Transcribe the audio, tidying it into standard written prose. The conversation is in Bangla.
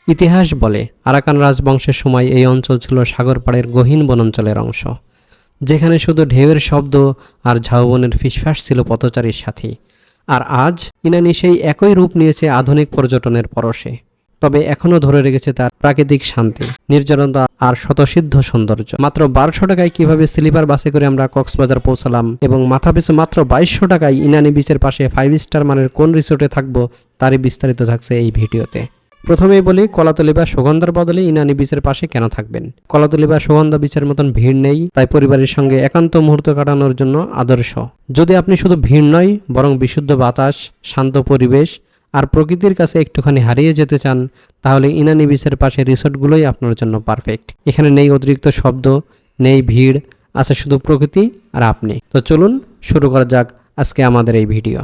ইতিহাস বলে আরাকান রাজবংশের সময় এই অঞ্চল ছিল সাগর পাড়ের গহীন বনাঞ্চলের অংশ, যেখানে শুধু ঢেউয়ের শব্দ আর ঝাউবনের ফিসফাস ছিল পথচারীর সাথী। আর আজ ইনানি সেই একই রূপ নিয়েছে আধুনিক পর্যটনের পরশে, তবে এখনও ধরে রেখেছে তার প্রাকৃতিক শান্তি, নির্জনতা আর স্বতঃসিদ্ধ সৌন্দর্য। মাত্র 1200 টাকায় কিভাবে স্লিপার বাসে করে আমরা কক্সবাজার পৌঁছালাম এবং মাথাপিছু মাত্র 2200 টাকায় ইনানি বিচের পাশে 5 স্টার মানের কোন রিসোর্টে থাকবো তারই বিস্তারিত থাকছে এই ভিডিওতে। প্রথমেই বলি, কলাতলি বা সুগন্ধার বদলে ইনানি বিচের পাশে কেন থাকবেন। কলাতলি বা সুগন্ধা বিচের মতন ভিড় নেই, তাই পরিবারের সঙ্গে একান্ত মুহূর্ত কাটানোর জন্য আদর্শ। যদি আপনি শুধু ভিড় নয় বরং বিশুদ্ধ বাতাস, শান্ত পরিবেশ আর প্রকৃতির কাছে একটুখানি হারিয়ে যেতে চান, তাহলে ইনানি বিচের পাশে রিসোর্টগুলোই আপনার জন্য পারফেক্ট। এখানে নেই অতিরিক্ত শব্দ, নেই ভিড়, আছে শুধু প্রকৃতি আর আপনি। তো চলুন শুরু করা যাক আজকে আমাদের এই ভিডিও।